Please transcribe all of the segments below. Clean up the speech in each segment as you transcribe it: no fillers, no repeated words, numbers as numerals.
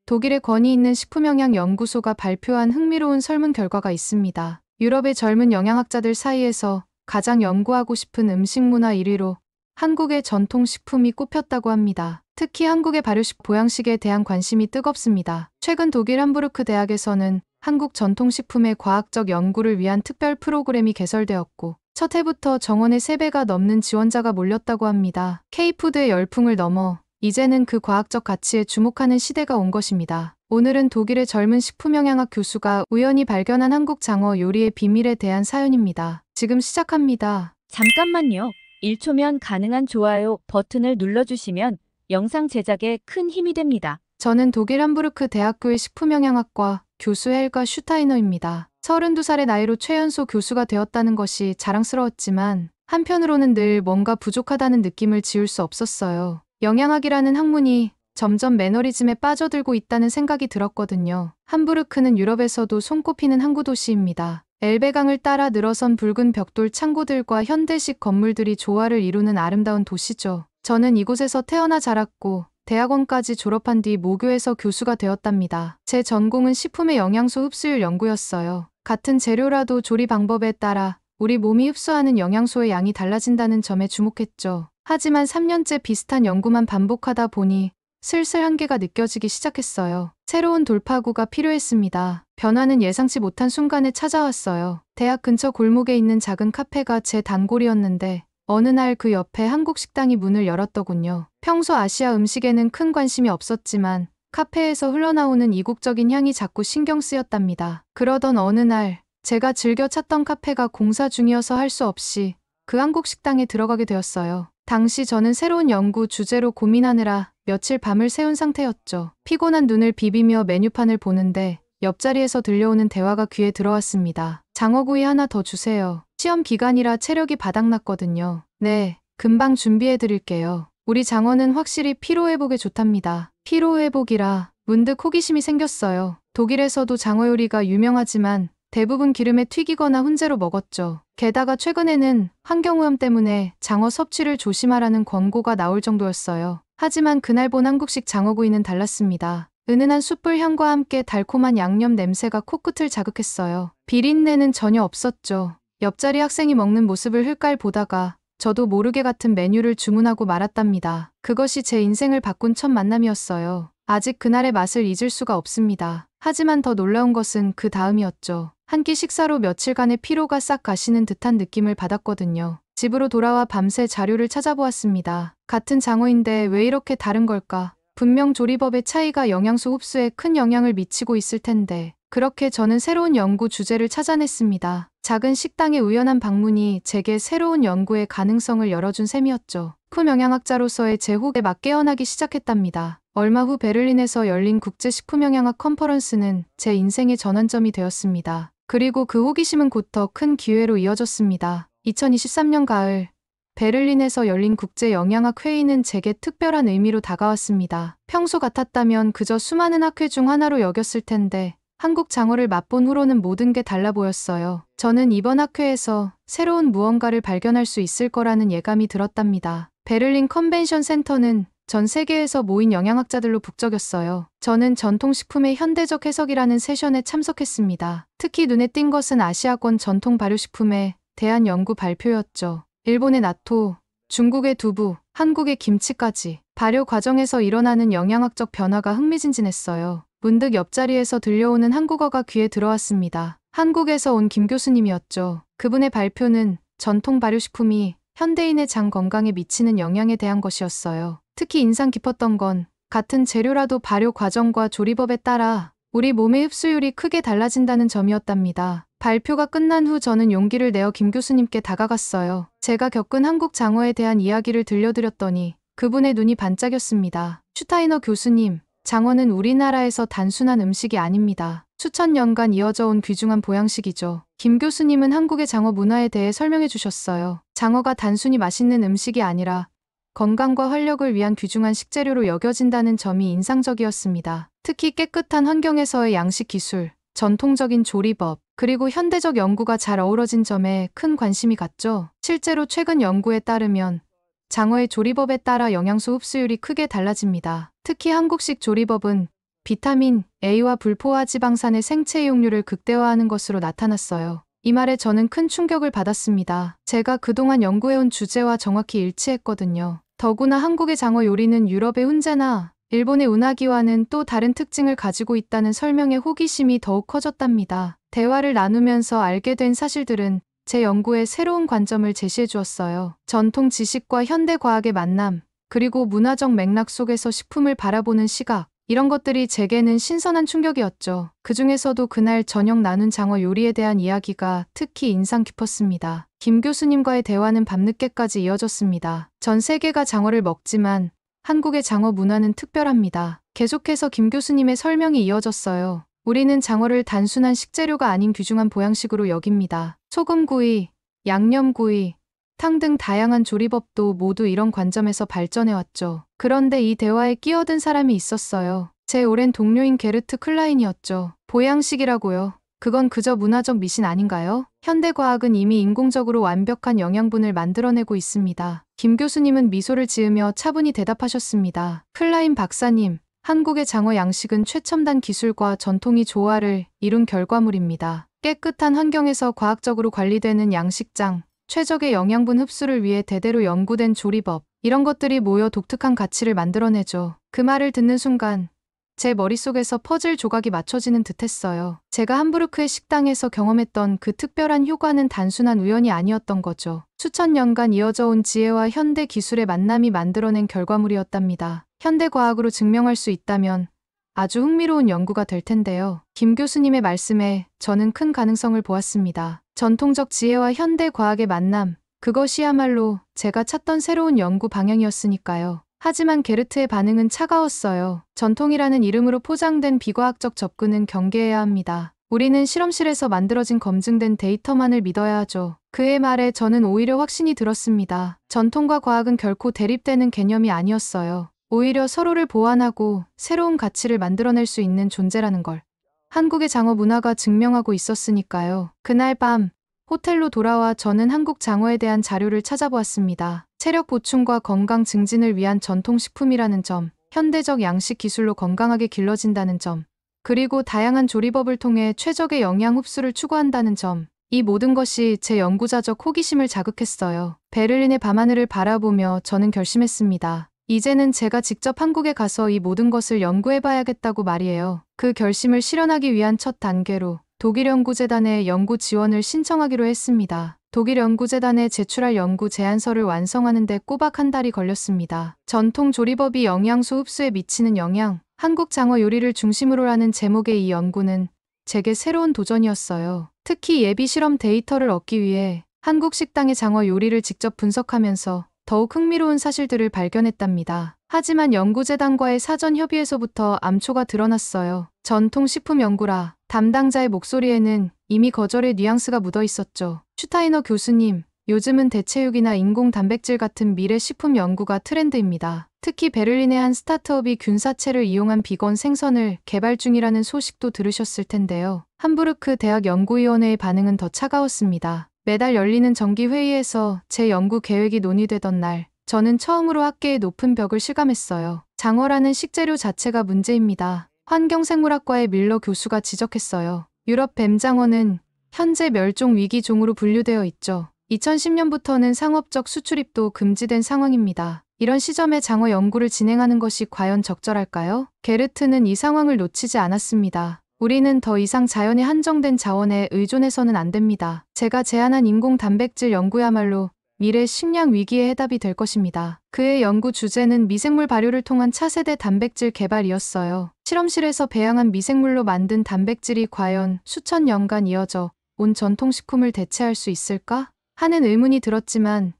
독일의 권위 있는 식품영양연구소가 발표한 흥미로운 설문 결과가 있습니다. 유럽의 젊은 영양학자들 사이에서 가장 연구하고 싶은 음식 문화 1위로 한국의 전통식품이 꼽혔다고 합니다. 특히 한국의 발효식 보양식에 대한 관심이 뜨겁습니다. 최근 독일 함부르크 대학에서는 한국 전통식품의 과학적 연구를 위한 특별 프로그램이 개설되었고 첫 해부터 정원의 3배가 넘는 지원자가 몰렸다고 합니다. K푸드의 열풍을 넘어 이제는 그 과학적 가치에 주목하는 시대가 온 것입니다. 오늘은 독일의 젊은 식품영양학 교수가 우연히 발견한 한국 장어 요리의 비밀에 대한 사연입니다. 지금 시작합니다. 잠깐만요. 1초면 가능한 좋아요 버튼을 눌러주시면 영상 제작에 큰 힘이 됩니다. 저는 독일 함부르크 대학교의 식품영양학과 교수 헬가 슈타이너입니다. 32살의 나이로 최연소 교수가 되었다는 것이 자랑스러웠지만 한편으로는 늘 뭔가 부족하다는 느낌을 지울 수 없었어요. 영양학이라는 학문이 점점 매너리즘에 빠져들고 있다는 생각이 들었거든요. 함부르크는 유럽에서도 손꼽히는 항구 도시입니다. 엘베강을 따라 늘어선 붉은 벽돌 창고들과 현대식 건물들이 조화를 이루는 아름다운 도시죠. 저는 이곳에서 태어나 자랐고 대학원까지 졸업한 뒤 모교에서 교수가 되었답니다. 제 전공은 식품의 영양소 흡수율 연구였어요. 같은 재료라도 조리 방법에 따라 우리 몸이 흡수하는 영양소의 양이 달라진다는 점에 주목했죠. 하지만 3년째 비슷한 연구만 반복하다 보니 슬슬 한계가 느껴지기 시작했어요. 새로운 돌파구가 필요했습니다. 변화는 예상치 못한 순간에 찾아왔어요. 대학 근처 골목에 있는 작은 카페가 제 단골이었는데 어느 날 그 옆에 한국 식당이 문을 열었더군요. 평소 아시아 음식에는 큰 관심이 없었지만 카페에서 흘러나오는 이국적인 향이 자꾸 신경 쓰였답니다. 그러던 어느 날 제가 즐겨 찾던 카페가 공사 중이어서 할 수 없이 그 한국 식당에 들어가게 되었어요. 당시 저는 새로운 연구 주제로 고민하느라 며칠 밤을 새운 상태였죠. 피곤한 눈을 비비며 메뉴판을 보는데 옆자리에서 들려오는 대화가 귀에 들어왔습니다. 장어구이 하나 더 주세요. 시험 기간이라 체력이 바닥났거든요. 네, 금방 준비해 드릴게요. 우리 장어는 확실히 피로회복에 좋답니다. 피로회복이라 문득 호기심이 생겼어요. 독일에서도 장어 요리가 유명하지만 대부분 기름에 튀기거나 훈제로 먹었죠. 게다가 최근에는 환경오염 때문에 장어 섭취를 조심하라는 권고가 나올 정도였어요. 하지만 그날 본 한국식 장어구이는 달랐습니다. 은은한 숯불 향과 함께 달콤한 양념 냄새가 코끝을 자극했어요. 비린내는 전혀 없었죠. 옆자리 학생이 먹는 모습을 흘깔 보다가 저도 모르게 같은 메뉴를 주문하고 말았답니다. 그것이 제 인생을 바꾼 첫 만남이었어요. 아직 그날의 맛을 잊을 수가 없습니다. 하지만 더 놀라운 것은 그 다음이었죠. 한 끼 식사로 며칠간의 피로가 싹 가시는 듯한 느낌을 받았거든요. 집으로 돌아와 밤새 자료를 찾아보았습니다. 같은 장어인데 왜 이렇게 다른 걸까? 분명 조리법의 차이가 영양소 흡수에 큰 영향을 미치고 있을 텐데. 그렇게 저는 새로운 연구 주제를 찾아냈습니다. 작은 식당의 우연한 방문이 제게 새로운 연구의 가능성을 열어준 셈이었죠. 식품영양학자로서의 제 호흡에 막 깨어나기 시작했답니다. 얼마 후 베를린에서 열린 국제식품영양학 컨퍼런스는 제 인생의 전환점이 되었습니다. 그리고 그 호기심은 곧 더 큰 기회로 이어졌습니다. 2023년 가을 베를린에서 열린 국제영양학 회의는 제게 특별한 의미로 다가왔습니다. 평소 같았다면 그저 수많은 학회 중 하나로 여겼을 텐데 한국 장어를 맛본 후로는 모든 게 달라 보였어요. 저는 이번 학회에서 새로운 무언가를 발견할 수 있을 거라는 예감이 들었답니다. 베를린 컨벤션 센터는 전 세계에서 모인 영양학자들로 북적였어요. 저는 전통식품의 현대적 해석이라는 세션에 참석했습니다. 특히 눈에 띈 것은 아시아권 전통 발효식품에 대한 연구 발표였죠. 일본의 나토, 중국의 두부, 한국의 김치까지 발효 과정에서 일어나는 영양학적 변화가 흥미진진했어요. 문득 옆자리에서 들려오는 한국어가 귀에 들어왔습니다. 한국에서 온 김 교수님이었죠. 그분의 발표는 전통 발효식품이 현대인의 장 건강에 미치는 영향에 대한 것이었어요. 특히 인상 깊었던 건 같은 재료라도 발효 과정과 조리법에 따라 우리 몸의 흡수율이 크게 달라진다는 점이었답니다. 발표가 끝난 후 저는 용기를 내어 김 교수님께 다가갔어요. 제가 겪은 한국 장어에 대한 이야기를 들려드렸더니 그분의 눈이 반짝였습니다. 슈타이너 교수님, 장어는 우리나라에서 단순한 음식이 아닙니다. 수천 년간 이어져 온 귀중한 보양식이죠. 김 교수님은 한국의 장어 문화에 대해 설명해 주셨어요. 장어가 단순히 맛있는 음식이 아니라 건강과 활력을 위한 귀중한 식재료로 여겨진다는 점이 인상적이었습니다. 특히 깨끗한 환경에서의 양식 기술, 전통적인 조리법, 그리고 현대적 연구가 잘 어우러진 점에 큰 관심이 갔죠. 실제로 최근 연구에 따르면 장어의 조리법에 따라 영양소 흡수율이 크게 달라집니다. 특히 한국식 조리법은 비타민 A와 불포화 지방산의 생체 이용률을 극대화하는 것으로 나타났어요. 이 말에 저는 큰 충격을 받았습니다. 제가 그동안 연구해온 주제와 정확히 일치했거든요. 더구나 한국의 장어 요리는 유럽의 훈제나 일본의 운하기와는 또 다른 특징을 가지고 있다는 설명에 호기심이 더욱 커졌답니다. 대화를 나누면서 알게 된 사실들은 제 연구에 새로운 관점을 제시해 주었어요. 전통 지식과 현대 과학의 만남, 그리고 문화적 맥락 속에서 식품을 바라보는 시각, 이런 것들이 제게는 신선한 충격이었죠. 그 중에서도 그날 저녁 나눈 장어 요리에 대한 이야기가 특히 인상 깊었습니다. 김 교수님과의 대화는 밤늦게까지 이어졌습니다. 전 세계가 장어를 먹지만 한국의 장어 문화는 특별합니다. 계속해서 김 교수님의 설명이 이어졌어요. 우리는 장어를 단순한 식재료가 아닌 귀중한 보양식으로 여깁니다. 소금구이, 양념구이, 탕 등 다양한 조리법도 모두 이런 관점에서 발전해왔죠. 그런데 이 대화에 끼어든 사람이 있었어요. 제 오랜 동료인 게르트 클라인이었죠. 보양식이라고요. 그건 그저 문화적 미신 아닌가요? 현대과학은 이미 인공적으로 완벽한 영양분을 만들어내고 있습니다. 김 교수님은 미소를 지으며 차분히 대답하셨습니다. 클라인 박사님, 한국의 장어 양식은 최첨단 기술과 전통이 조화를 이룬 결과물입니다. 깨끗한 환경에서 과학적으로 관리되는 양식장, 최적의 영양분 흡수를 위해 대대로 연구된 조리법, 이런 것들이 모여 독특한 가치를 만들어내죠. 그 말을 듣는 순간 제 머릿속에서 퍼즐 조각이 맞춰지는 듯했어요. 제가 함부르크의 식당에서 경험했던 그 특별한 효과는 단순한 우연이 아니었던 거죠. 수천 년간 이어져 온 지혜와 현대 기술의 만남이 만들어낸 결과물이었답니다. 현대 과학으로 증명할 수 있다면 아주 흥미로운 연구가 될 텐데요. 김 교수님의 말씀에 저는 큰 가능성을 보았습니다. 전통적 지혜와 현대 과학의 만남, 그것이야말로 제가 찾던 새로운 연구 방향이었으니까요. 하지만 게르트의 반응은 차가웠어요. 전통이라는 이름으로 포장된 비과학적 접근은 경계해야 합니다. 우리는 실험실에서 만들어진 검증된 데이터만을 믿어야 하죠. 그의 말에 저는 오히려 확신이 들었습니다. 전통과 과학은 결코 대립되는 개념이 아니었어요. 오히려 서로를 보완하고 새로운 가치를 만들어낼 수 있는 존재라는 걸 한국의 장어 문화가 증명하고 있었으니까요. 그날 밤 호텔로 돌아와 저는 한국 장어에 대한 자료를 찾아보았습니다. 체력 보충과 건강 증진을 위한 전통식품이라는 점, 현대적 양식 기술로 건강하게 길러진다는 점, 그리고 다양한 조리법을 통해 최적의 영양 흡수를 추구한다는 점, 이 모든 것이 제 연구자적 호기심을 자극했어요. 베를린의 밤하늘을 바라보며 저는 결심했습니다. 이제는 제가 직접 한국에 가서 이 모든 것을 연구해봐야겠다고 말이에요. 그 결심을 실현하기 위한 첫 단계로 독일 연구재단에 연구 지원을 신청하기로 했습니다. 독일 연구재단에 제출할 연구 제안서를 완성하는 데 꼬박 한 달이 걸렸습니다. 전통 조리법이 영양소 흡수에 미치는 영향, 한국 장어 요리를 중심으로 하는 제목의 이 연구는 제게 새로운 도전이었어요. 특히 예비 실험 데이터를 얻기 위해 한국 식당의 장어 요리를 직접 분석하면서 더욱 흥미로운 사실들을 발견했답니다. 하지만 연구재단과의 사전 협의에서부터 암초가 드러났어요. 전통식품 연구라 담당자의 목소리에는 이미 거절의 뉘앙스가 묻어 있었죠. 슈타이너 교수님, 요즘은 대체육이나 인공 단백질 같은 미래 식품 연구가 트렌드입니다. 특히 베를린의 한 스타트업이 균사체를 이용한 비건 생선을 개발 중이라는 소식도 들으셨을 텐데요. 함부르크 대학 연구위원회의 반응은 더 차가웠습니다. 매달 열리는 정기회의에서 제 연구 계획이 논의되던 날, 저는 처음으로 학계의 높은 벽을 실감했어요. 장어라는 식재료 자체가 문제입니다. 환경생물학과의 밀러 교수가 지적했어요. 유럽 뱀장어는 현재 멸종 위기종으로 분류되어 있죠. 2010년부터는 상업적 수출입도 금지된 상황입니다. 이런 시점에 장어 연구를 진행하는 것이 과연 적절할까요? 게르트는 이 상황을 놓치지 않았습니다. 우리는 더 이상 자연에 한정된 자원에 의존해서는 안 됩니다. 제가 제안한 인공 단백질 연구야말로 미래 식량 위기의 해답이 될 것입니다. 그의 연구 주제는 미생물 발효를 통한 차세대 단백질 개발이었어요. 실험실에서 배양한 미생물로 만든 단백질이 과연 수천 년간 이어져 온 전통식품을 대체할 수 있을까? 하는 의문이 들었지만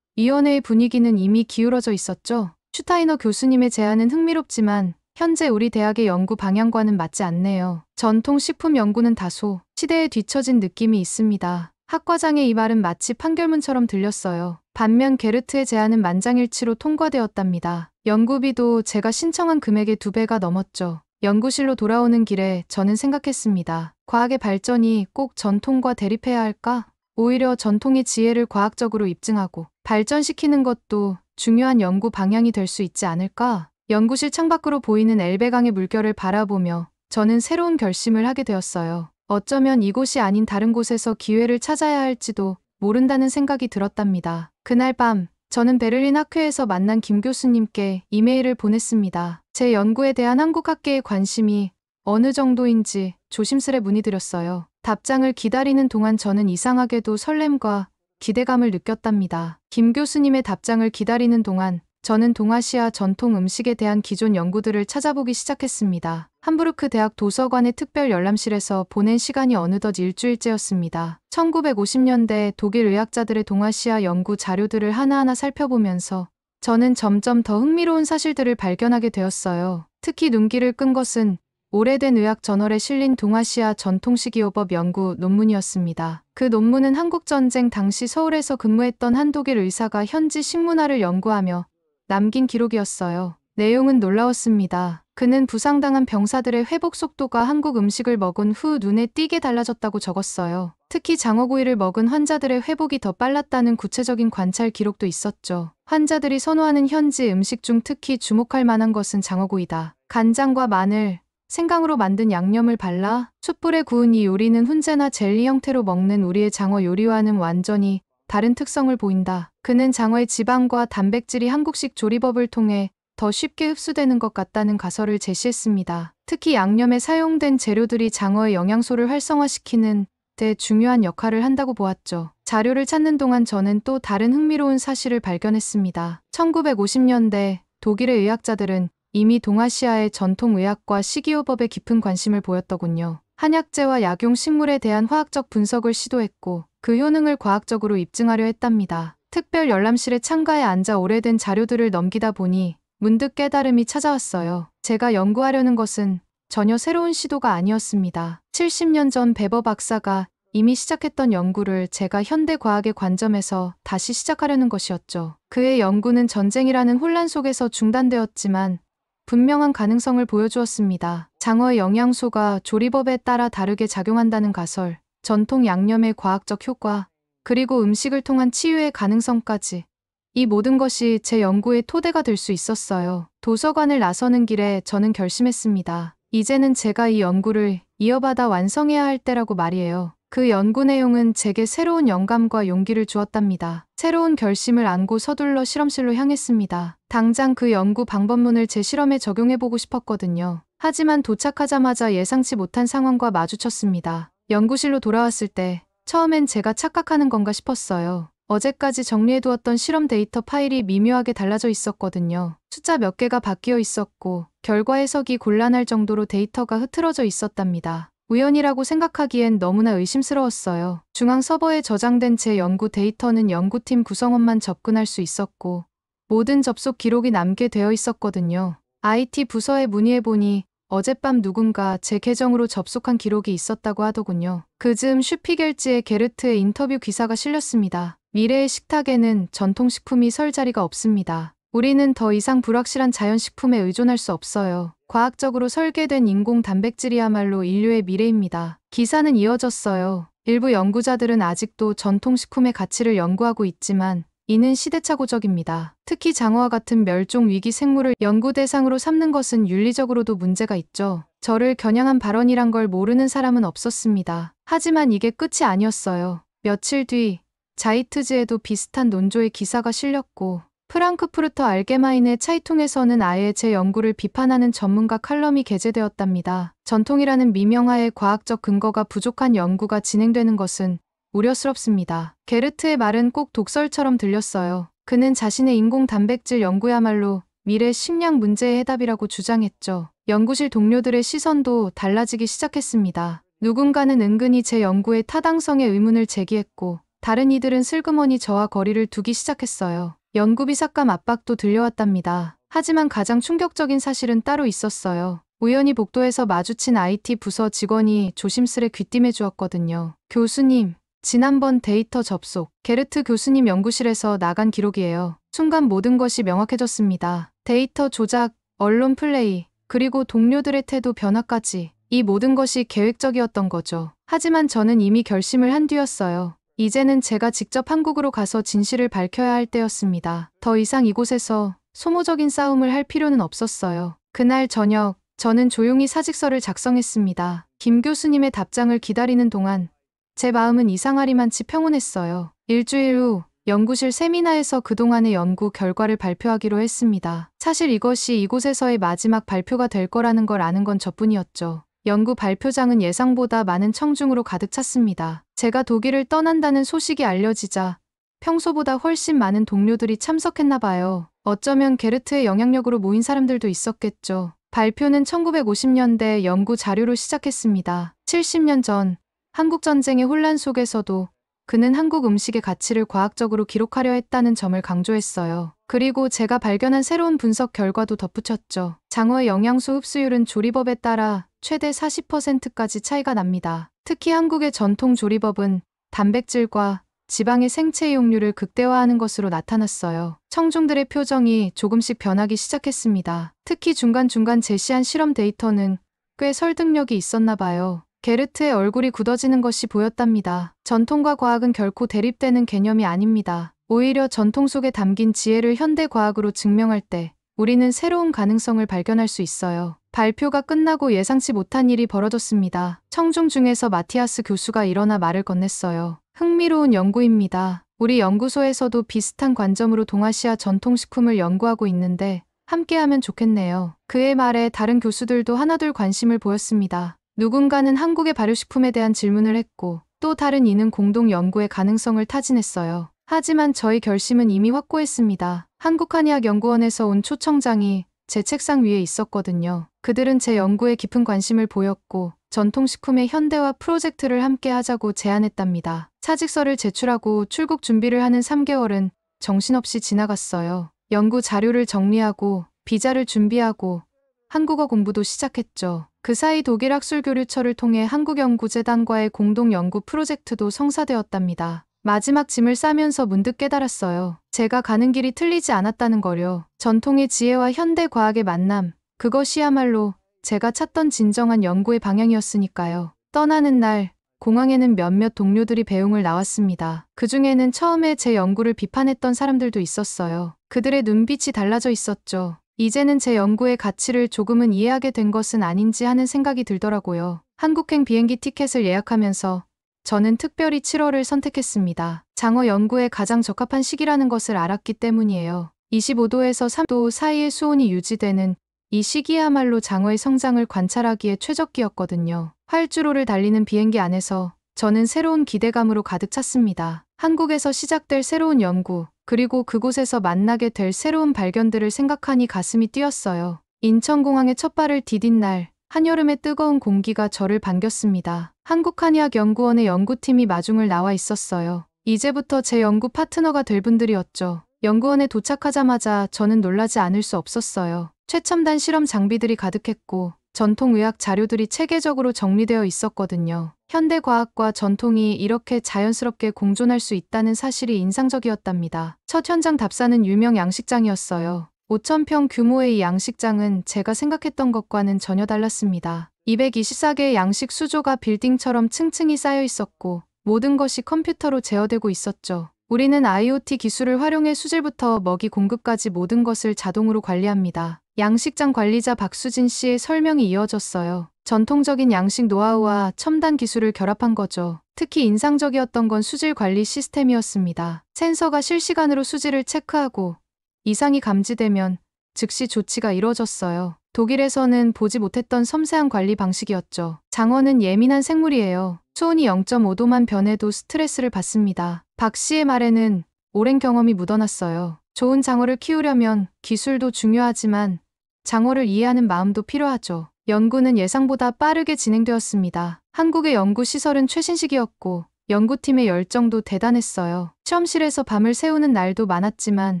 위원회의 분위기는 이미 기울어져 있었죠. 슈타이너 교수님의 제안은 흥미롭지만 현재 우리 대학의 연구 방향과는 맞지 않네요. 전통식품 연구는 다소 시대에 뒤처진 느낌이 있습니다. 학과장의 이 말은 마치 판결문처럼 들렸어요. 반면 게르트의 제안은 만장일치로 통과되었답니다. 연구비도 제가 신청한 금액의 2배가 넘었죠. 연구실로 돌아오는 길에 저는 생각했습니다. 과학의 발전이 꼭 전통과 대립해야 할까? 오히려 전통의 지혜를 과학적으로 입증하고 발전시키는 것도 중요한 연구 방향이 될 수 있지 않을까? 연구실 창밖으로 보이는 엘베강의 물결을 바라보며 저는 새로운 결심을 하게 되었어요. 어쩌면 이곳이 아닌 다른 곳에서 기회를 찾아야 할지도 모른다는 생각이 들었답니다. 그날 밤 저는 베를린 학회에서 만난 김 교수님께 이메일을 보냈습니다. 제 연구에 대한 한국 학계의 관심이 어느 정도인지 조심스레 문의드렸어요. 답장을 기다리는 동안 저는 이상하게도 설렘과 기대감을 느꼈답니다. 김 교수님의 답장을 기다리는 동안 저는 동아시아 전통 음식에 대한 기존 연구들을 찾아보기 시작했습니다. 함부르크 대학 도서관의 특별 열람실에서 보낸 시간이 어느덧 일주일째였습니다. 1950년대 독일 의학자들의 동아시아 연구 자료들을 하나하나 살펴보면서 저는 점점 더 흥미로운 사실들을 발견하게 되었어요. 특히 눈길을 끈 것은 오래된 의학 저널에 실린 동아시아 전통식이요법 연구 논문이었습니다. 그 논문은 한국전쟁 당시 서울에서 근무했던 한 독일 의사가 현지 식문화를 연구하며 남긴 기록이었어요. 내용은 놀라웠습니다. 그는 부상당한 병사들의 회복 속도가 한국 음식을 먹은 후 눈에 띄게 달라졌다고 적었어요. 특히 장어구이를 먹은 환자들의 회복이 더 빨랐다는 구체적인 관찰 기록도 있었죠. 환자들이 선호하는 현지 음식 중 특히 주목할 만한 것은 장어구이다. 간장과 마늘, 생강으로 만든 양념을 발라 숯불에 구운 이 요리는 훈제나 젤리 형태로 먹는 우리의 장어 요리와는 완전히 다른 특성을 보인다. 그는 장어의 지방과 단백질이 한국식 조리법을 통해 더 쉽게 흡수되는 것 같다는 가설을 제시했습니다. 특히 양념에 사용된 재료들이 장어의 영양소를 활성화시키는 데 중요한 역할을 한다고 보았죠. 자료를 찾는 동안 저는 또 다른 흥미로운 사실을 발견했습니다. 1950년대 독일의 의학자들은 이미 동아시아의 전통의학과 식이요법에 깊은 관심을 보였더군요. 한약재와 약용식물에 대한 화학적 분석을 시도했고 그 효능을 과학적으로 입증하려 했답니다. 특별 열람실의 창가에 앉아 오래된 자료들을 넘기다 보니 문득 깨달음이 찾아왔어요. 제가 연구하려는 것은 전혀 새로운 시도가 아니었습니다. 70년 전 베버 박사가 이미 시작했던 연구를 제가 현대 과학의 관점에서 다시 시작하려는 것이었죠. 그의 연구는 전쟁이라는 혼란 속에서 중단되었지만 분명한 가능성을 보여주었습니다. 장어의 영양소가 조리법에 따라 다르게 작용한다는 가설, 전통 양념의 과학적 효과, 그리고 음식을 통한 치유의 가능성까지. 이 모든 것이 제 연구의 토대가 될 수 있었어요. 도서관을 나서는 길에 저는 결심했습니다. 이제는 제가 이 연구를 이어받아 완성해야 할 때라고 말이에요. 그 연구 내용은 제게 새로운 영감과 용기를 주었답니다. 새로운 결심을 안고 서둘러 실험실로 향했습니다. 당장 그 연구 방법론을 제 실험에 적용해보고 싶었거든요. 하지만 도착하자마자 예상치 못한 상황과 마주쳤습니다. 연구실로 돌아왔을 때 처음엔 제가 착각하는 건가 싶었어요. 어제까지 정리해두었던 실험 데이터 파일이 미묘하게 달라져 있었거든요. 숫자 몇 개가 바뀌어 있었고 결과 해석이 곤란할 정도로 데이터가 흐트러져 있었답니다. 우연이라고 생각하기엔 너무나 의심스러웠어요. 중앙 서버에 저장된 제 연구 데이터는 연구팀 구성원만 접근할 수 있었고 모든 접속 기록이 남게 되어 있었거든요. IT 부서에 문의해보니 어젯밤 누군가 제 계정으로 접속한 기록이 있었다고 하더군요. 그 즈음 슈피겔지의 게르트의 인터뷰 기사가 실렸습니다. 미래의 식탁에는 전통식품이 설 자리가 없습니다. 우리는 더 이상 불확실한 자연식품에 의존할 수 없어요. 과학적으로 설계된 인공 단백질이야말로 인류의 미래입니다. 기사는 이어졌어요. 일부 연구자들은 아직도 전통식품의 가치를 연구하고 있지만 이는 시대착오적입니다. 특히 장어와 같은 멸종 위기 생물을 연구 대상으로 삼는 것은 윤리적으로도 문제가 있죠. 저를 겨냥한 발언이란 걸 모르는 사람은 없었습니다. 하지만 이게 끝이 아니었어요. 며칠 뒤 자이트즈에도 비슷한 논조의 기사가 실렸고 프랑크푸르터 알게마인의 차이퉁에서는 아예 제 연구를 비판하는 전문가 칼럼이 게재되었답니다. 전통이라는 미명하에 과학적 근거가 부족한 연구가 진행되는 것은 우려스럽습니다. 게르트의 말은 꼭 독설처럼 들렸어요. 그는 자신의 인공 단백질 연구야말로 미래 식량 문제의 해답이라고 주장했죠. 연구실 동료들의 시선도 달라지기 시작했습니다. 누군가는 은근히 제 연구의 타당성에 의문을 제기했고 다른 이들은 슬그머니 저와 거리를 두기 시작했어요. 연구비 삭감 압박도 들려왔답니다. 하지만 가장 충격적인 사실은 따로 있었어요. 우연히 복도에서 마주친 IT 부서 직원이 조심스레 귀띔해 주었거든요. 교수님, 지난번 데이터 접속, 게르트 교수님 연구실에서 나간 기록이에요. 순간 모든 것이 명확해졌습니다. 데이터 조작, 언론 플레이, 그리고 동료들의 태도 변화까지. 이 모든 것이 계획적이었던 거죠. 하지만 저는 이미 결심을 한 뒤였어요. 이제는 제가 직접 한국으로 가서 진실을 밝혀야 할 때였습니다. 더 이상 이곳에서 소모적인 싸움을 할 필요는 없었어요. 그날 저녁, 저는 조용히 사직서를 작성했습니다. 김 교수님의 답장을 기다리는 동안 제 마음은 이상하리만치 평온했어요. 일주일 후 연구실 세미나에서 그동안의 연구 결과를 발표하기로 했습니다. 사실 이것이 이곳에서의 마지막 발표가 될 거라는 걸 아는 건 저뿐이었죠. 연구 발표장은 예상보다 많은 청중으로 가득 찼습니다. 제가 독일을 떠난다는 소식이 알려지자 평소보다 훨씬 많은 동료들이 참석했나 봐요. 어쩌면 게르트의 영향력으로 모인 사람들도 있었겠죠. 발표는 1950년대 연구 자료로 시작했습니다. 70년 전 한국전쟁의 혼란 속에서도 그는 한국 음식의 가치를 과학적으로 기록하려 했다는 점을 강조했어요. 그리고 제가 발견한 새로운 분석 결과도 덧붙였죠. 장어의 영양소 흡수율은 조리법에 따라 최대 40%까지 차이가 납니다. 특히 한국의 전통 조리법은 단백질과 지방의 생체 이용률을 극대화하는 것으로 나타났어요. 청중들의 표정이 조금씩 변하기 시작했습니다. 특히 중간중간 제시한 실험 데이터는 꽤 설득력이 있었나 봐요. 게르트의 얼굴이 굳어지는 것이 보였답니다. 전통과 과학은 결코 대립되는 개념이 아닙니다. 오히려 전통 속에 담긴 지혜를 현대 과학으로 증명할 때 우리는 새로운 가능성을 발견할 수 있어요. 발표가 끝나고 예상치 못한 일이 벌어졌습니다. 청중 중에서 마티아스 교수가 일어나 말을 건넸어요. 흥미로운 연구입니다. 우리 연구소에서도 비슷한 관점으로 동아시아 전통식품을 연구하고 있는데 함께하면 좋겠네요. 그의 말에 다른 교수들도 하나둘 관심을 보였습니다. 누군가는 한국의 발효식품에 대한 질문을 했고 또 다른 이는 공동 연구의 가능성을 타진했어요. 하지만 저희 결심은 이미 확고했습니다. 한국한의학연구원에서 온 초청장이 제 책상 위에 있었거든요. 그들은 제 연구에 깊은 관심을 보였고 전통식품의 현대화 프로젝트를 함께 하자고 제안했답니다. 사직서를 제출하고 출국 준비를 하는 3개월은 정신없이 지나갔어요. 연구 자료를 정리하고 비자를 준비하고 한국어 공부도 시작했죠. 그 사이 독일 학술교류처를 통해 한국연구재단과의 공동연구 프로젝트도 성사되었답니다. 마지막 짐을 싸면서 문득 깨달았어요. 제가 가는 길이 틀리지 않았다는 거요. 전통의 지혜와 현대 과학의 만남, 그것이야말로 제가 찾던 진정한 연구의 방향이었으니까요. 떠나는 날, 공항에는 몇몇 동료들이 배웅을 나왔습니다. 그중에는 처음에 제 연구를 비판했던 사람들도 있었어요. 그들의 눈빛이 달라져 있었죠. 이제는 제 연구의 가치를 조금은 이해하게 된 것은 아닌지 하는 생각이 들더라고요. 한국행 비행기 티켓을 예약하면서 저는 특별히 7월을 선택했습니다. 장어 연구에 가장 적합한 시기라는 것을 알았기 때문이에요. 25도에서 3도 사이의 수온이 유지되는 이 시기야말로 장어의 성장을 관찰하기에 최적기였거든요. 활주로를 달리는 비행기 안에서 저는 새로운 기대감으로 가득 찼습니다. 한국에서 시작될 새로운 연구, 그리고 그곳에서 만나게 될 새로운 발견들을 생각하니 가슴이 뛰었어요. 인천공항에 첫 발을 디딘 날, 한여름의 뜨거운 공기가 저를 반겼습니다. 한국한의학연구원의 연구팀이 마중을 나와 있었어요. 이제부터 제 연구 파트너가 될 분들이었죠. 연구원에 도착하자마자 저는 놀라지 않을 수 없었어요. 최첨단 실험 장비들이 가득했고 전통의학 자료들이 체계적으로 정리되어 있었거든요. 현대 과학과 전통이 이렇게 자연스럽게 공존할 수 있다는 사실이 인상적이었답니다. 첫 현장 답사는 유명 양식장이었어요. 5,000평 규모의 이 양식장은 제가 생각했던 것과는 전혀 달랐습니다. 224개의 양식 수조가 빌딩처럼 층층이 쌓여 있었고 모든 것이 컴퓨터로 제어되고 있었죠. 우리는 IoT 기술을 활용해 수질부터 먹이 공급까지 모든 것을 자동으로 관리합니다. 양식장 관리자 박수진 씨의 설명이 이어졌어요. 전통적인 양식 노하우와 첨단 기술을 결합한 거죠. 특히 인상적이었던 건 수질 관리 시스템이었습니다. 센서가 실시간으로 수질을 체크하고 이상이 감지되면 즉시 조치가 이루어졌어요. 독일에서는 보지 못했던 섬세한 관리 방식이었죠. 장어는 예민한 생물이에요. 수온이 0.5도만 변해도 스트레스를 받습니다. 박 씨의 말에는 오랜 경험이 묻어났어요. 좋은 장어를 키우려면 기술도 중요하지만 장어를 이해하는 마음도 필요하죠. 연구는 예상보다 빠르게 진행되었습니다. 한국의 연구시설은 최신식이었고 연구팀의 열정도 대단했어요. 실험실에서 밤을 새우는 날도 많았지만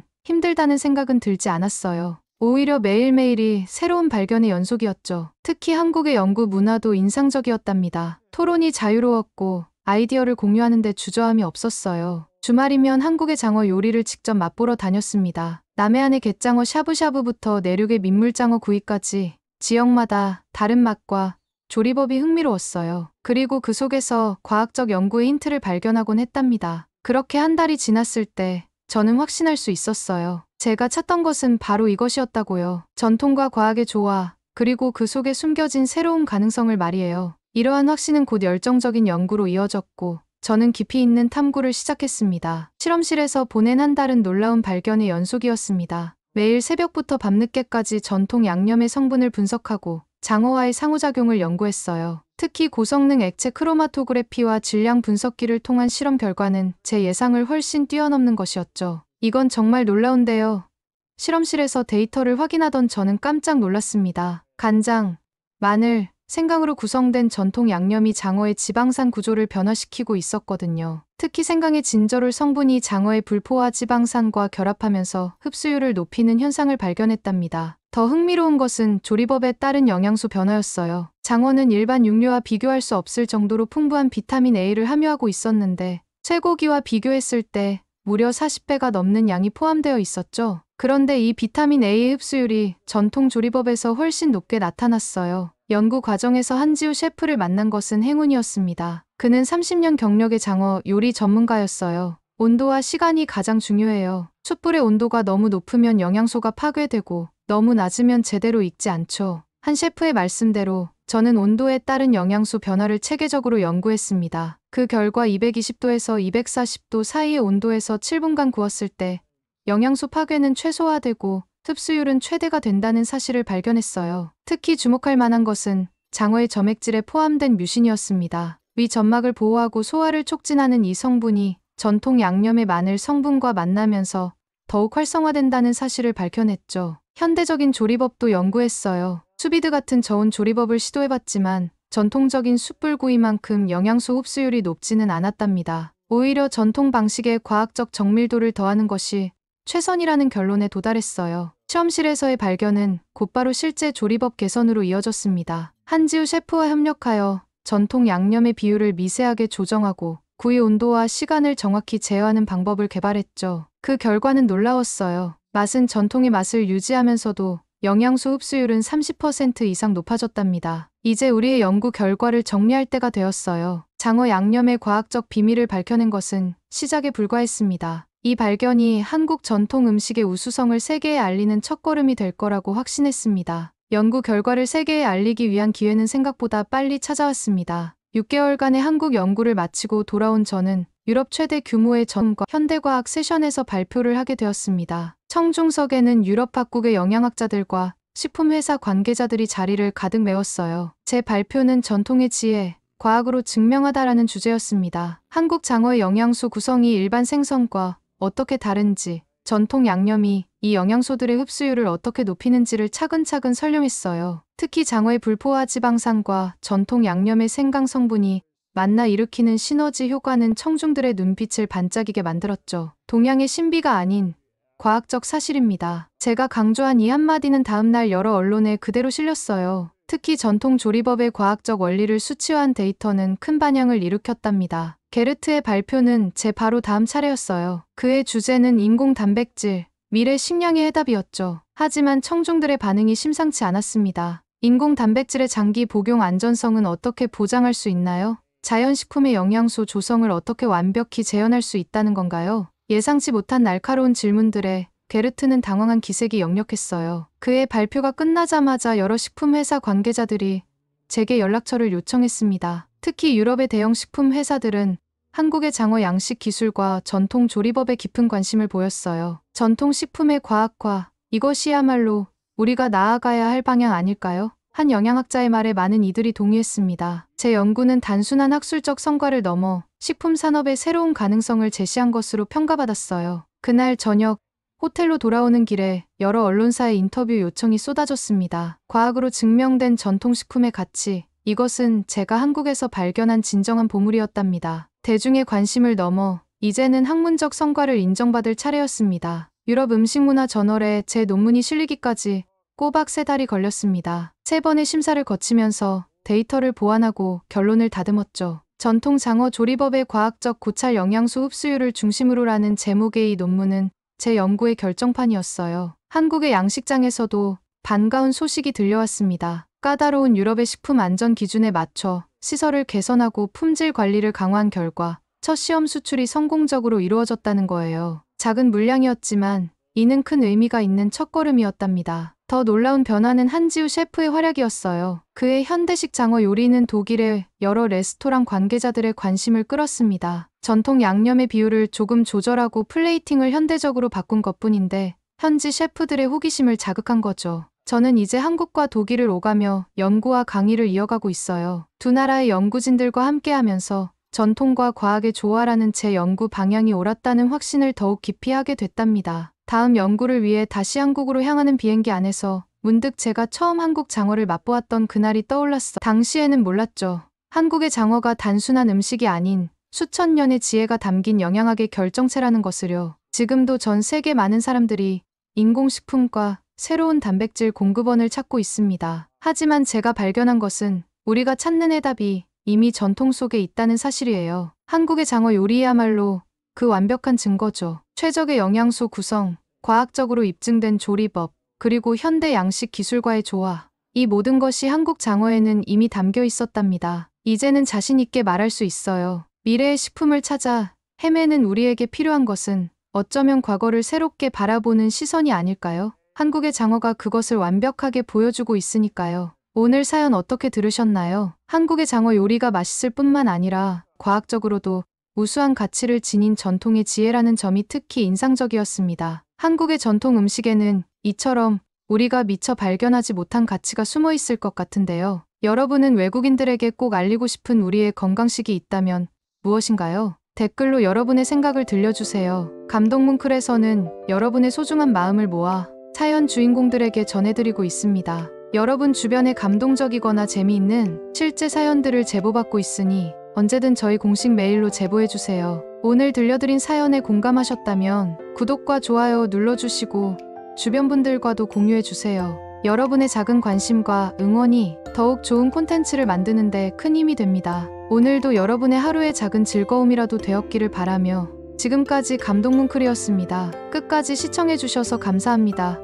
힘들다는 생각은 들지 않았어요. 오히려 매일매일이 새로운 발견의 연속이었죠. 특히 한국의 연구 문화도 인상적이었답니다. 토론이 자유로웠고 아이디어를 공유하는 데 주저함이 없었어요. 주말이면 한국의 장어 요리를 직접 맛보러 다녔습니다. 남해안의 갯장어 샤브샤브부터 내륙의 민물장어 구이까지 지역마다 다른 맛과 조리법이 흥미로웠어요. 그리고 그 속에서 과학적 연구의 힌트를 발견하곤 했답니다. 그렇게 한 달이 지났을 때 저는 확신할 수 있었어요. 제가 찾던 것은 바로 이것이었다고요. 전통과 과학의 조화, 그리고 그 속에 숨겨진 새로운 가능성을 말이에요. 이러한 확신은 곧 열정적인 연구로 이어졌고, 저는 깊이 있는 탐구를 시작했습니다. 실험실에서 보낸 한 달은 놀라운 발견의 연속이었습니다. 매일 새벽부터 밤늦게까지 전통 양념의 성분을 분석하고 장어와의 상호작용을 연구했어요. 특히 고성능 액체 크로마토그래피와 질량 분석기를 통한 실험 결과는 제 예상을 훨씬 뛰어넘는 것이었죠. 이건 정말 놀라운데요. 실험실에서 데이터를 확인하던 저는 깜짝 놀랐습니다. 간장, 마늘, 생강으로 구성된 전통 양념이 장어의 지방산 구조를 변화시키고 있었거든요. 특히 생강의 진저롤 성분이 장어의 불포화 지방산과 결합하면서 흡수율을 높이는 현상을 발견했답니다. 더 흥미로운 것은 조리법에 따른 영양소 변화였어요. 장어는 일반 육류와 비교할 수 없을 정도로 풍부한 비타민 A를 함유하고 있었는데, 쇠고기와 비교했을 때 무려 40배가 넘는 양이 포함되어 있었죠. 그런데 이 비타민 A의 흡수율이 전통 조리법에서 훨씬 높게 나타났어요. 연구 과정에서 한지우 셰프를 만난 것은 행운이었습니다. 그는 30년 경력의 장어 요리 전문가였어요. 온도와 시간이 가장 중요해요. 숯불의 온도가 너무 높으면 영양소가 파괴되고 너무 낮으면 제대로 익지 않죠. 한 셰프의 말씀대로 저는 온도에 따른 영양소 변화를 체계적으로 연구했습니다. 그 결과 220도에서 240도 사이의 온도에서 7분간 구웠을 때 영양소 파괴는 최소화되고 흡수율은 최대가 된다는 사실을 발견했어요. 특히 주목할 만한 것은 장어의 점액질에 포함된 뮤신이었습니다. 위 점막을 보호하고 소화를 촉진하는 이 성분이 전통 양념의 마늘 성분과 만나면서 더욱 활성화된다는 사실을 밝혀냈죠. 현대적인 조리법도 연구했어요. 수비드 같은 저온 조리법을 시도해봤지만 전통적인 숯불구이만큼 영양소 흡수율이 높지는 않았답니다. 오히려 전통 방식에 과학적 정밀도를 더하는 것이 최선이라는 결론에 도달했어요. 실험실에서의 발견은 곧바로 실제 조리법 개선으로 이어졌습니다. 한지우 셰프와 협력하여 전통 양념의 비율을 미세하게 조정하고 구이 온도와 시간을 정확히 제어하는 방법을 개발했죠. 그 결과는 놀라웠어요. 맛은 전통의 맛을 유지하면서도 영양소 흡수율은 30% 이상 높아졌답니다. 이제 우리의 연구 결과를 정리할 때가 되었어요. 장어 양념의 과학적 비밀을 밝혀낸 것은 시작에 불과했습니다. 이 발견이 한국 전통 음식의 우수성을 세계에 알리는 첫걸음이 될 거라고 확신했습니다. 연구 결과를 세계에 알리기 위한 기회는 생각보다 빨리 찾아왔습니다. 6개월간의 한국 연구를 마치고 돌아온 저는 유럽 최대 규모의 전과 현대과학 세션에서 발표를 하게 되었습니다. 청중석에는 유럽 각국의 영양학자들과 식품회사 관계자들이 자리를 가득 메웠어요. 제 발표는 전통의 지혜, 과학으로 증명하다라는 주제였습니다. 한국 장어의 영양소 구성이 일반 생선과 어떻게 다른지, 전통 양념이 이 영양소들의 흡수율을 어떻게 높이는지를 차근차근 설명했어요. 특히 장어의 불포화 지방산과 전통 양념의 생강 성분이 만나 일으키는 시너지 효과는 청중들의 눈빛을 반짝이게 만들었죠. 동양의 신비가 아닌 과학적 사실입니다. 제가 강조한 이 한마디는 다음날 여러 언론에 그대로 실렸어요. 특히 전통 조리법의 과학적 원리를 수치화한 데이터는 큰 반향을 일으켰답니다. 게르트의 발표는 제 바로 다음 차례였어요. 그의 주제는 인공 단백질, 미래 식량의 해답이었죠. 하지만 청중들의 반응이 심상치 않았습니다. 인공 단백질의 장기 복용 안전성은 어떻게 보장할 수 있나요? 자연식품의 영양소 조성을 어떻게 완벽히 재현할 수 있다는 건가요? 예상치 못한 날카로운 질문들에 게르트는 당황한 기색이 역력했어요. 그의 발표가 끝나자마자 여러 식품회사 관계자들이 제게 연락처를 요청했습니다. 특히 유럽의 대형 식품회사들은 한국의 장어 양식 기술과 전통 조리법에 깊은 관심을 보였어요. 전통 식품의 과학화, 이것이야말로 우리가 나아가야 할 방향 아닐까요? 한 영양학자의 말에 많은 이들이 동의했습니다. 제 연구는 단순한 학술적 성과를 넘어 식품 산업의 새로운 가능성을 제시한 것으로 평가받았어요. 그날 저녁, 호텔로 돌아오는 길에 여러 언론사의 인터뷰 요청이 쏟아졌습니다. 과학으로 증명된 전통식품의 가치, 이것은 제가 한국에서 발견한 진정한 보물이었답니다. 대중의 관심을 넘어 이제는 학문적 성과를 인정받을 차례였습니다. 유럽 음식문화 저널에 제 논문이 실리기까지 꼬박 3달이 걸렸습니다. 3번의 심사를 거치면서 데이터를 보완하고 결론을 다듬었죠. 전통 장어 조리법의 과학적 고찰 영양소 흡수율을 중심으로라는 제목의 이 논문은 제 연구의 결정판이었어요. 한국의 양식장에서도 반가운 소식이 들려왔습니다. 까다로운 유럽의 식품 안전 기준에 맞춰 시설을 개선하고 품질 관리를 강화한 결과 첫 시험 수출이 성공적으로 이루어졌다는 거예요. 작은 물량이었지만 이는 큰 의미가 있는 첫걸음이었답니다. 더 놀라운 변화는 한지우 셰프의 활약이었어요. 그의 현대식 장어 요리는 독일의 여러 레스토랑 관계자들의 관심을 끌었습니다. 전통 양념의 비율을 조금 조절하고 플레이팅을 현대적으로 바꾼 것뿐인데 현지 셰프들의 호기심을 자극한 거죠. 저는 이제 한국과 독일을 오가며 연구와 강의를 이어가고 있어요. 두 나라의 연구진들과 함께하면서 전통과 과학의 조화라는 제 연구 방향이 옳았다는 확신을 더욱 깊이 하게 됐답니다. 다음 연구를 위해 다시 한국으로 향하는 비행기 안에서 문득 제가 처음 한국 장어를 맛보았던 그날이 떠올랐어. 당시에는 몰랐죠. 한국의 장어가 단순한 음식이 아닌 수천 년의 지혜가 담긴 영양학의 결정체라는 것을요. 지금도 전 세계 많은 사람들이 인공식품과 새로운 단백질 공급원을 찾고 있습니다. 하지만 제가 발견한 것은 우리가 찾는 해답이 이미 전통 속에 있다는 사실이에요. 한국의 장어 요리야말로 그 완벽한 증거죠. 최적의 영양소 구성, 과학적으로 입증된 조리법, 그리고 현대 양식 기술과의 조화. 이 모든 것이 한국 장어에는 이미 담겨 있었답니다. 이제는 자신 있게 말할 수 있어요. 미래의 식품을 찾아 헤매는 우리에게 필요한 것은 어쩌면 과거를 새롭게 바라보는 시선이 아닐까요? 한국의 장어가 그것을 완벽하게 보여주고 있으니까요. 오늘 사연 어떻게 들으셨나요? 한국의 장어 요리가 맛있을 뿐만 아니라 과학적으로도 우수한 가치를 지닌 전통의 지혜라는 점이 특히 인상적이었습니다. 한국의 전통 음식에는 이처럼 우리가 미처 발견하지 못한 가치가 숨어 있을 것 같은데요. 여러분은 외국인들에게 꼭 알리고 싶은 우리의 건강식이 있다면 무엇인가요? 댓글로 여러분의 생각을 들려주세요. 감동뭉클에서는 여러분의 소중한 마음을 모아 사연 주인공들에게 전해드리고 있습니다. 여러분 주변에 감동적이거나 재미있는 실제 사연들을 제보받고 있으니 언제든 저희 공식 메일로 제보해주세요. 오늘 들려드린 사연에 공감하셨다면 구독과 좋아요 눌러주시고 주변 분들과도 공유해주세요. 여러분의 작은 관심과 응원이 더욱 좋은 콘텐츠를 만드는 데 큰 힘이 됩니다. 오늘도 여러분의 하루의 작은 즐거움이라도 되었기를 바라며 지금까지 감동뭉클이었습니다. 끝까지 시청해주셔서 감사합니다.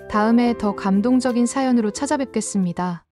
다음에 더 감동적인 사연으로 찾아뵙겠습니다.